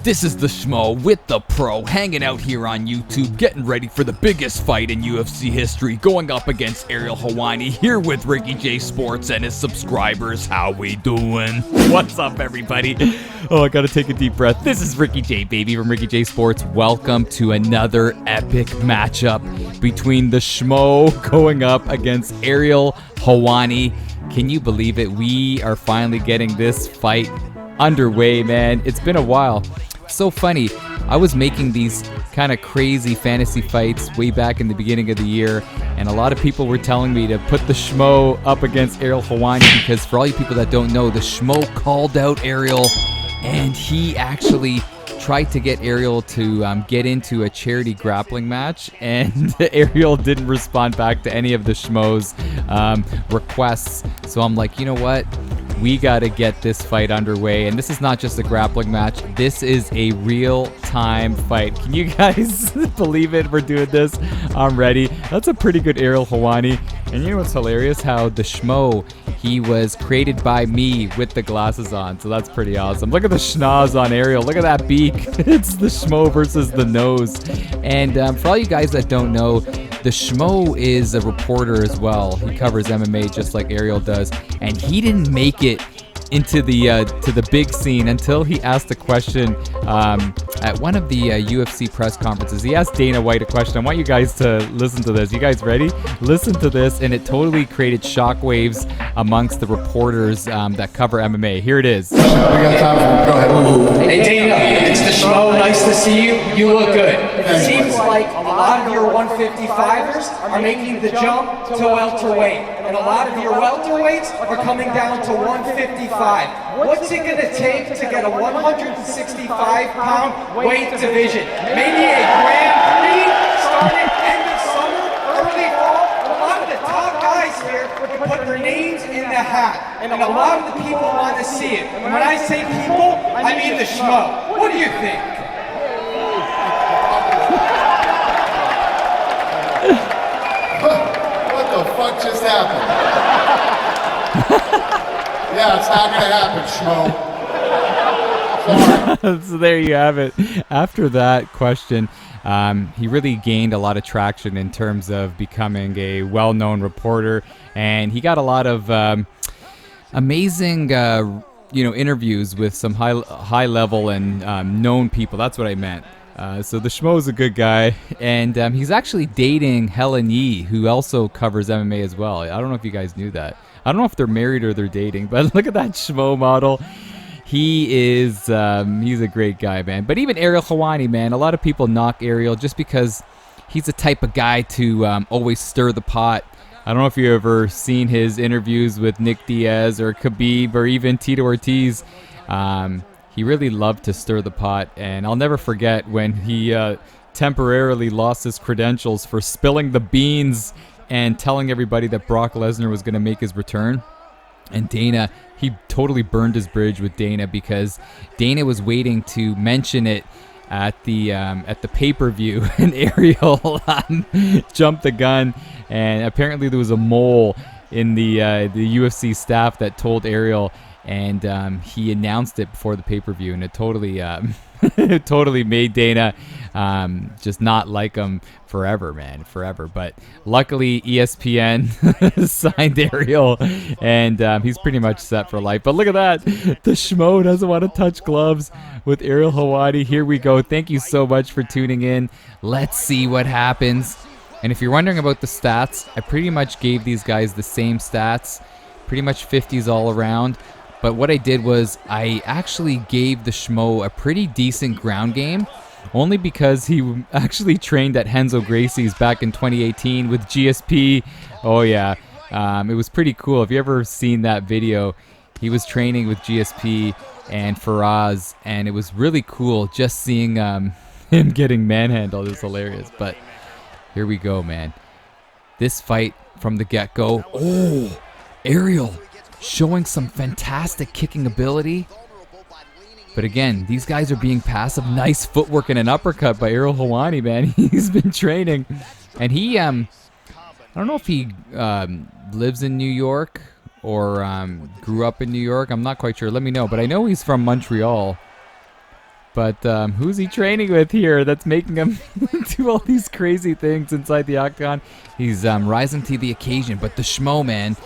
This is the Schmo with the Pro, hanging out here on YouTube, getting ready for the biggest fight in UFC history, going up against Ariel Helwani, here with Ricky J Sports and his subscribers. How we doing? What's up, everybody? Oh, I gotta take a deep breath. This is Ricky J, baby, from Ricky J Sports. Welcome to another epic matchup between the Schmo going up against Ariel Helwani. Can you believe it? We are finally getting this fight underway, man. It's been a while. So funny. I was making these kind of crazy fantasy fights way back in the beginning of the year, and a lot of people were telling me to put the Schmo up against Ariel Helwani because, for all you people that don't know, the Schmo called out Ariel, and he actually tried to get Ariel to get into a charity grappling match, and Ariel didn't respond back to any of the Schmo's requests. So I'm like, you know what? We got to get this fight underway. And this is not just a grappling match. This is a real-time fight. Can you guys believe it? We're doing this. I'm ready. That's a pretty good Ariel Helwani. And you know what's hilarious? How the Schmo, he was created by me with the glasses on. So that's pretty awesome. Look at the schnoz on Ariel. Look at that beak. It's the Schmo versus the nose. And for all you guys that don't know, the Schmo is a reporter as well. He covers MMA just like Ariel does, and he didn't make it into the to the big scene until he asked a question at one of the UFC press conferences. He asked Dana White a question. I want you guys to listen to this. You guys ready? Listen to this, and it totally created shockwaves amongst the reporters that cover MMA. Here it is. We got time for it. Go ahead. Hey Dana, it's the Schmo. Nice to see you. You look good. It seems like a lot of your 155ers are making the jump to welterweight, and a lot of your welterweights are coming down to 155. What's it going to take to get a 165-pound weight division? Maybe a Grand Prix starting end of summer, early fall. A lot of the top guys here would put their names in the hat, and a lot of the people want to see it. And when I say people, I mean the Schmo. What do you think? What the fuck just happened? Yeah, it's not gonna happen, Schmo. So there you have it. After that question, he really gained a lot of traction in terms of becoming a well-known reporter, and he got a lot of amazing, interviews with some high-level and known people. That's what I meant. So the Schmo is a good guy, and he's actually dating Helen Yee, who also covers MMA as well. I don't know if you guys knew that. I don't know if they're married or they're dating, but look at that Schmo model. He is, he's a great guy, man. But even Ariel Helwani, man, a lot of people knock Ariel just because he's the type of guy to always stir the pot. I don't know if you've ever seen his interviews with Nick Diaz or Khabib or even Tito Ortiz. He really loved to stir the pot, and I'll never forget when he temporarily lost his credentials for spilling the beans and telling everybody that Brock Lesnar was going to make his return. And Dana, he totally burned his bridge with Dana because Dana was waiting to mention it at the pay-per-view, and Ariel jumped the gun, and apparently there was a mole in the UFC staff that told Ariel, and he announced it before the pay-per-view, and it totally it totally made Dana just not like him forever, man, forever. But luckily ESPN signed Ariel, and he's pretty much set for life. But look at that, the Schmo doesn't want to touch gloves with Ariel Helwani. Here we go. Thank you so much for tuning in. Let's see what happens. And if you're wondering about the stats, I pretty much gave these guys the same stats, pretty much 50s all around. But what I did was I actually gave the Schmo a pretty decent ground game, only because he actually trained at Renzo Gracie's back in 2018 with GSP. Oh yeah, it was pretty cool. If you ever seen that video, he was training with GSP and Faraz, and it was really cool just seeing him getting manhandled. It was hilarious. But here we go, man. This fight from the get-go. Oh, Ariel showing some fantastic kicking ability. But again, these guys are being passive. Nice footwork and an uppercut by Ariel Helwani, man. He's been training. And he, I don't know if he lives in New York or grew up in New York. I'm not quite sure. Let me know. But I know he's from Montreal. But who's he training with here that's making him do all these crazy things inside the octagon? He's rising to the occasion. But the Schmo, man,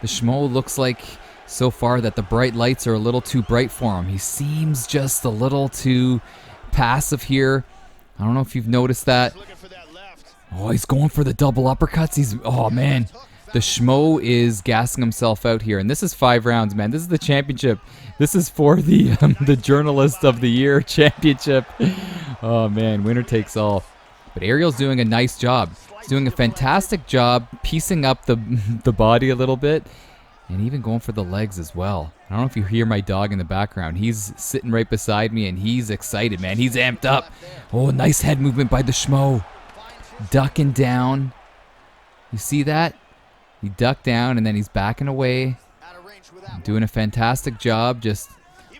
the Schmo looks like so far that the bright lights are a little too bright for him. He seems just a little too passive here. I don't know if you've noticed that. Oh, he's going for the double uppercuts. Oh, man. The Schmo is gassing himself out here. And this is 5 rounds, man. This is the championship. This is for the Journalist of the Year championship. Oh, man. Winner takes all. But Ariel's doing a nice job. He's doing a fantastic job piecing up the body a little bit. And even going for the legs as well. I don't know if you hear my dog in the background. He's sitting right beside me, and he's excited, man. He's amped up. Oh, nice head movement by the Schmo. Ducking down. You see that? He ducked down, and then he's backing away. Doing a fantastic job. Just,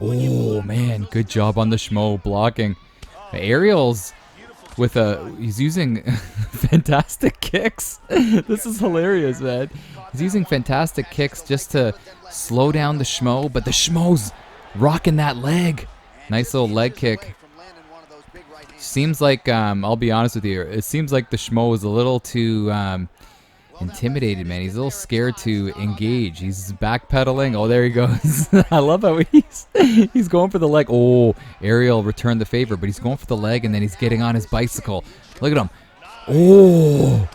oh, man. Good job on the Schmo blocking. Ariel's he's using fantastic kicks. This is hilarious, man. He's using fantastic kicks just to slow down the Schmo, but the Schmo's rocking that leg. Nice little leg kick. Seems like, I'll be honest with you, it seems like the Schmo is a little too intimidated, man. He's a little scared to engage. He's backpedaling. Oh, there he goes. I love how he's going for the leg. Oh, Ariel returned the favor, but he's going for the leg, and then he's getting on his bicycle. Look at him. Oh,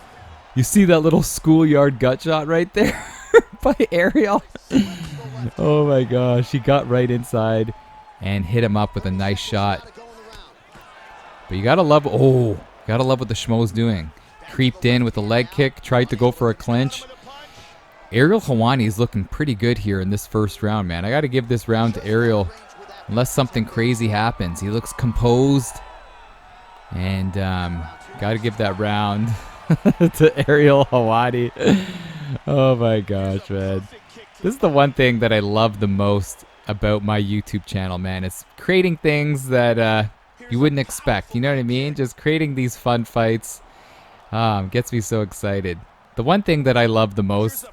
you see that little schoolyard gut shot right there by Ariel? Oh, my gosh. He got right inside and hit him up with a nice shot. But you got to love, got to love what the Schmo's doing. Creeped in with a leg kick, tried to go for a clinch. Ariel Helwani is looking pretty good here in this first round, man. I got to give this round to Ariel unless something crazy happens. He looks composed. And got to give that round to Ariel Helwani. Oh my gosh, man. This is the one thing that I love the most about my YouTube channel, man. It's creating things that you wouldn't expect. You know what I mean? Just creating these fun fights. Gets me so excited. The one thing that I love the most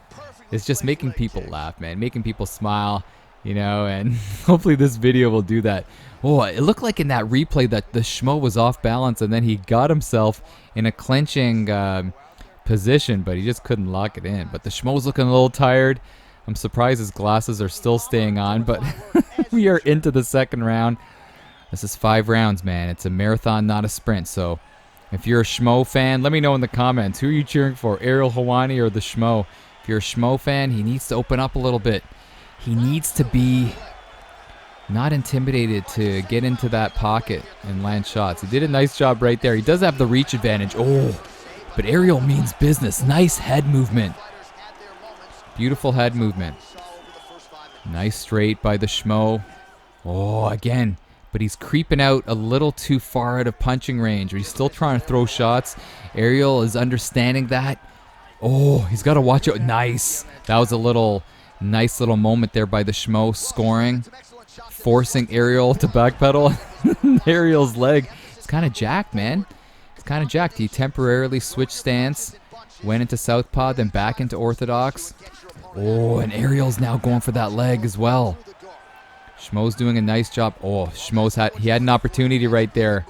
is just making people laugh, man. Making people smile, you know, and hopefully this video will do that. Oh, it looked like in that replay that the Schmo was off balance, and then he got himself in a clinching position, but he just couldn't lock it in. But the Schmo's looking a little tired. I'm surprised his glasses are still staying on, but we are into the second round. This is 5 rounds, man. It's a marathon, not a sprint, so if you're a Schmo fan, let me know in the comments. Who are you cheering for, Ariel Helwani or the Schmo? If you're a Schmo fan, he needs to open up a little bit. He needs to be not intimidated to get into that pocket and land shots. He did a nice job right there. He does have the reach advantage. Oh, but Ariel means business. Nice head movement. Beautiful head movement. Nice straight by the Schmo. Oh, again. But he's creeping out a little too far out of punching range. He's still trying to throw shots. Ariel is understanding that. Oh, he's got to watch out. Nice. That was a nice little moment there by the Schmo, scoring, forcing Ariel to backpedal. Ariel's leg is kind of jacked, man. It's kind of jacked. He temporarily switched stance, went into southpaw, then back into orthodox. Oh, and Ariel's now going for that leg as well. Schmo's doing a nice job. Oh, he had an opportunity right there.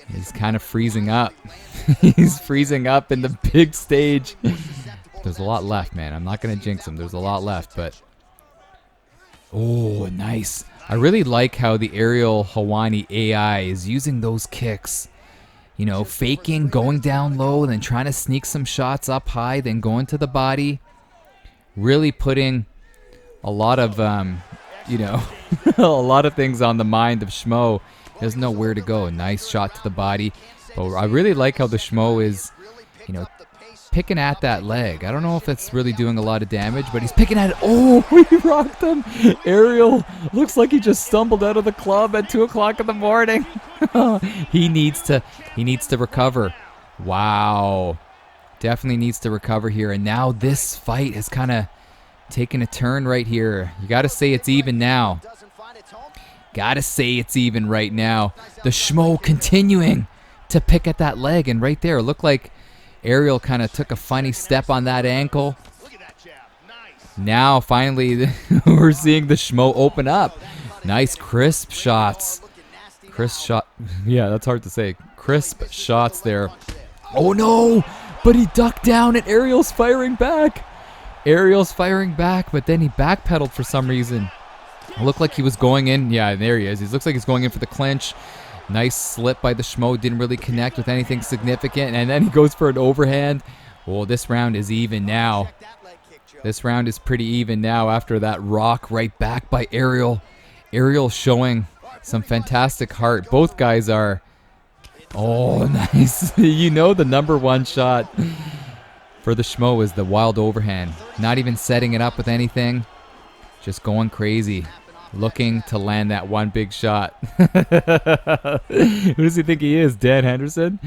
He's kind of freezing up. He's freezing up in the big stage. There's a lot left, man. I'm not going to jinx him. There's a lot left, but oh, nice. I really like how the Ariel Helwani AI is using those kicks. You know, faking, going down low, then trying to sneak some shots up high, then going to the body. Really putting a lot of a lot of things on the mind of Schmo. He doesn't know where to go. Nice shot to the body. But I really like how the Schmo is, picking at that leg. I don't know if it's really doing a lot of damage, but he's picking at it. Oh, he rocked him. Ariel looks like he just stumbled out of the club at 2 o'clock in the morning. He needs to recover. Wow. Definitely needs to recover here. And now this fight has kind of taking a turn right here. You got to say it's even now. Got to say it's even right now. The Schmo continuing to pick at that leg. And right there, it looked like Ariel kind of took a funny step on that ankle. Now, finally, we're seeing the Schmo open up. Nice, crisp shots Crisp shot. Yeah, that's hard to say. Crisp shots there. Oh no! But he ducked down and Ariel's firing back. Ariel's firing back, but then he backpedaled for some reason. It looked like he was going in. Yeah, there he is. He looks like he's going in for the clinch. Nice slip by the Schmo. Didn't really connect with anything significant. And then he goes for an overhand. Oh, this round is even now. This round is pretty even now after that rock right back by Ariel. Ariel showing some fantastic heart. Both guys are. Oh, nice. You know the number one shot for the Schmo is the wild overhand. Not even setting it up with anything. Just going crazy. Looking to land that one big shot. Who does he think he is? Dan Henderson?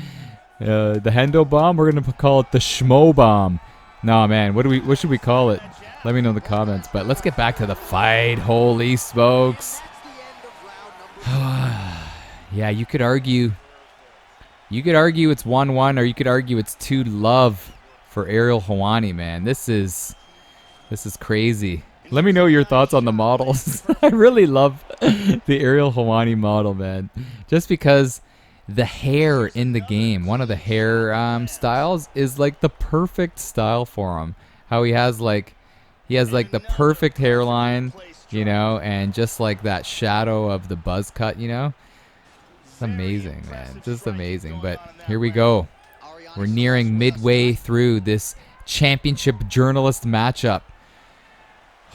The Hendo bomb? We're going to call it the Schmo bomb. No, man. What should we call it? Let me know in the comments. But let's get back to the fight. Holy smokes. Yeah, you could argue. You could argue it's 1-1, or you could argue it's 2-love for Ariel Helwani, man. This is crazy. Let me know your thoughts on the models. I really love the Ariel Helwani model, man. Just because the hair in the game, one of the hair styles, is like the perfect style for him. How he has like the perfect hairline, you know, and just like that shadow of the buzz cut, you know. It's amazing, man. Just amazing. But here we go. We're nearing midway through this championship journalist matchup.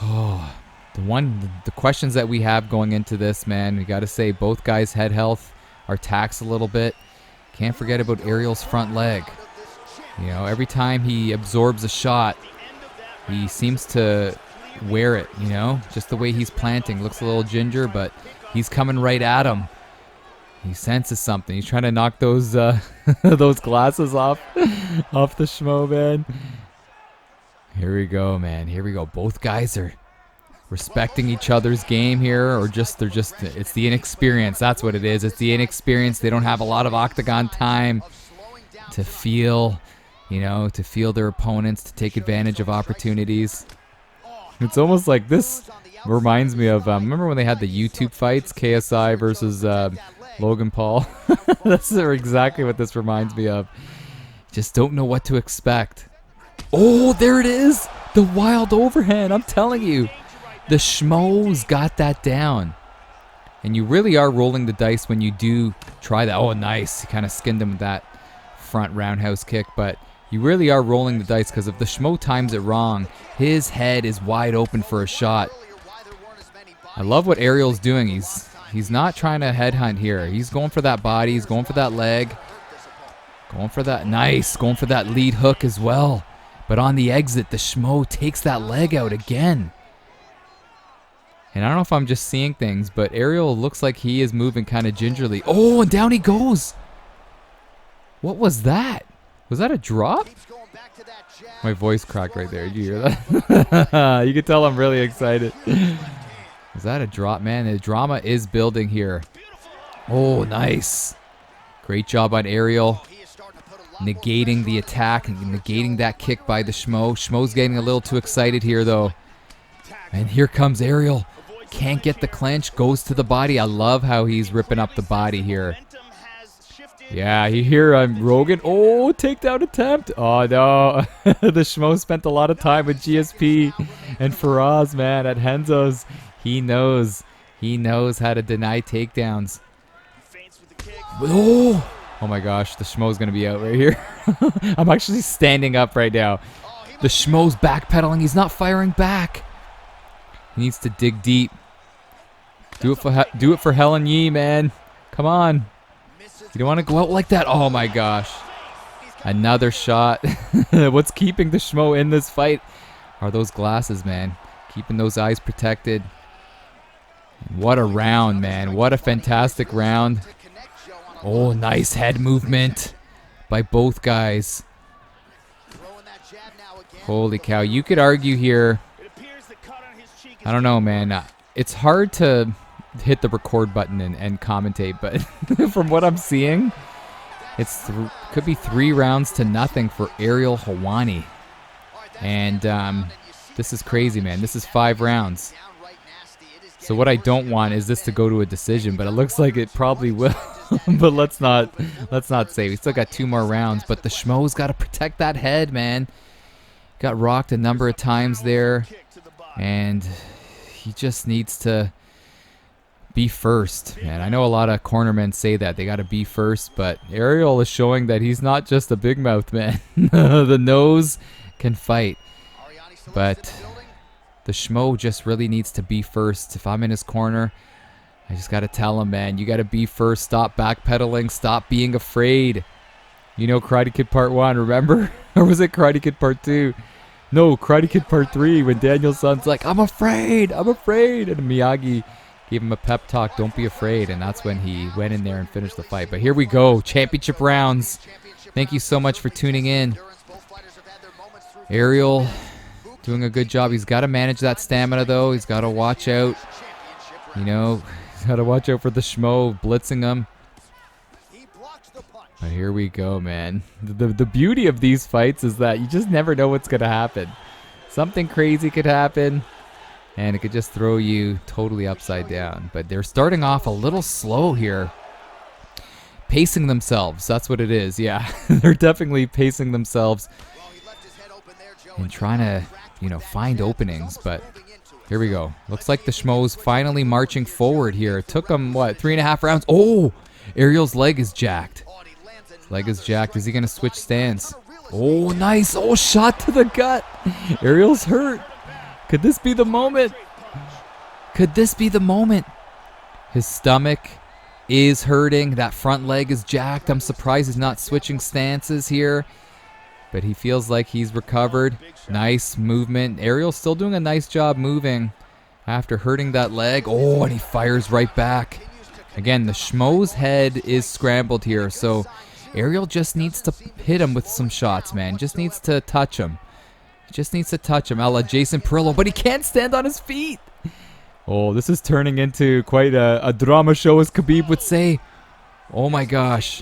Oh, the questions that we have going into this, man, we got to say both guys' head health are taxed a little bit. Can't forget about Ariel's front leg. You know, every time he absorbs a shot, he seems to wear it, you know, just the way he's planting. Looks a little ginger, but he's coming right at him. He senses something. He's trying to knock those those glasses off the Schmo, man. Here we go, man. Here we go. Both guys are respecting each other's game here, or it's the inexperience. That's what it is. It's the inexperience. They don't have a lot of octagon time to feel, you know, to feel their opponents, to take advantage of opportunities. It's almost like this reminds me of, remember when they had the YouTube fights, KSI versus Logan Paul? That's exactly what this reminds me of. Just don't know what to expect. Oh, there it is. The wild overhand. I'm telling you. The Schmo's got that down. And you really are rolling the dice when you do try that. Oh, nice. He kind of skinned him with that front roundhouse kick. But you really are rolling the dice because if the Schmo times it wrong, his head is wide open for a shot. I love what Ariel's doing. He's not trying to headhunt here. He's going for that body. He's going for that leg. Going for that. Nice. Going for that lead hook as well. But on the exit, the Schmo takes that leg out again. And I don't know if I'm just seeing things, but Ariel looks like he is moving kind of gingerly. Oh, and down he goes. What was that? Was that a drop? My voice cracked right there. Did you hear that? You can tell I'm really excited. Was that a drop? Man, the drama is building here. Oh, nice. Great job on Ariel. Negating the attack and negating that kick by the Schmo. Schmo's getting a little too excited here, though. And here comes Ariel. Can't get the clinch. Goes to the body. I love how he's ripping up the body here. Yeah, you hear Rogan. Oh, takedown attempt. Oh, no. The Schmo spent a lot of time with GSP and Faraz, man, at Henzo's. He knows how to deny takedowns. Oh! Oh my gosh, the Schmo's going to be out right here. I'm actually standing up right now. The Schmo's backpedaling. He's not firing back. He needs to dig deep. Do it for Helen Yee, man. Come on. You don't want to go out like that. Oh my gosh. Another shot. What's keeping the Schmo in this fight are those glasses, man. Keeping those eyes protected. What a round, man. What a fantastic round. Oh, nice head movement by both guys. Holy cow. You could argue here. I don't know, man. It's hard to hit the record button and commentate, but from what I'm seeing, it's could be 3 rounds to nothing for Ariel Helwani. And this is crazy, man. This is 5 rounds. So what I don't want is this to go to a decision, but it looks like it probably will. But let's not say. We still got 2 more rounds, but the Schmo's got to protect that head, man. Got rocked a number of times there, and he just needs to be first, man. I know a lot of cornermen say that they got to be first, but Ariel is showing that he's not just a big mouth, man. The nose can fight, but the Schmo just really needs to be first. If I'm in his corner, I just got to tell him, man, you got to be first. Stop backpedaling. Stop being afraid. You know Karate Kid Part 1, remember? Or was it Karate Kid Part 2? No, Karate Kid Part 3, when Daniel-san's like, I'm afraid. And Miyagi gave him a pep talk, don't be afraid. And that's when he went in there and finished the fight. But here we go, championship rounds. Thank you so much for tuning in. Ariel doing a good job. He's got to manage that stamina, though. He's got to watch out. You know, he's got to watch out for the Schmo blitzing him. But here we go, man. The beauty of these fights is that you just never know what's going to happen. Something crazy could happen, and it could just throw you totally upside down. But they're starting off a little slow here. Pacing themselves. That's what it is, yeah. They're definitely pacing themselves and trying to, you know, find openings. But here we go. Looks like the Schmo's finally marching forward here. It took them, what, 3.5 rounds? Oh! Ariel's leg is jacked. Leg is jacked. Is he going to switch stance? Oh, nice. Oh, shot to the gut. Ariel's hurt. Could this be the moment? Could this be the moment? His stomach is hurting. That front leg is jacked. I'm surprised he's not switching stances here. But he feels like he's recovered. Nice movement. Ariel's still doing a nice job moving after hurting that leg. Oh, and he fires right back. Again, the Schmo's head is scrambled here, so Ariel just needs to hit him with some shots, man. Just needs to touch him. Just needs to touch him, a la Jason Perillo, but he can't stand on his feet. Oh, this is turning into quite a drama show, as Khabib would say. Oh my gosh.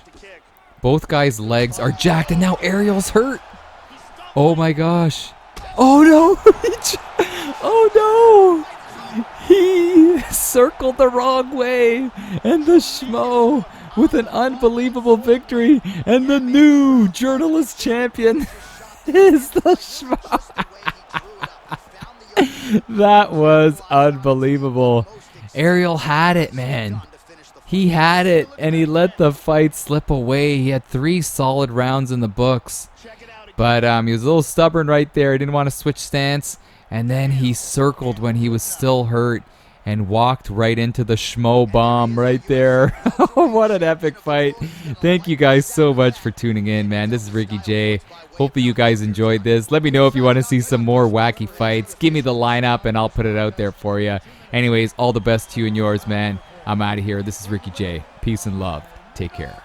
Both guys' legs are jacked, and now Ariel's hurt. Oh my gosh. Oh no! Oh no! He circled the wrong way, and the Schmo with an unbelievable victory, and the new journalist champion is the Schmo. That was unbelievable. Ariel had it, man. He had it, and he let the fight slip away. He had 3 solid rounds in the books, but he was a little stubborn right there. He didn't want to switch stance, and then he circled when he was still hurt and walked right into the Schmo bomb right there. What an epic fight. Thank you guys so much for tuning in, man. This is Ricky J. Hopefully you guys enjoyed this. Let me know if you want to see some more wacky fights. Give me the lineup and I'll put it out there for you. Anyways, all the best to you and yours, man. I'm out of here. This is Ricky J. Peace and love. Take care.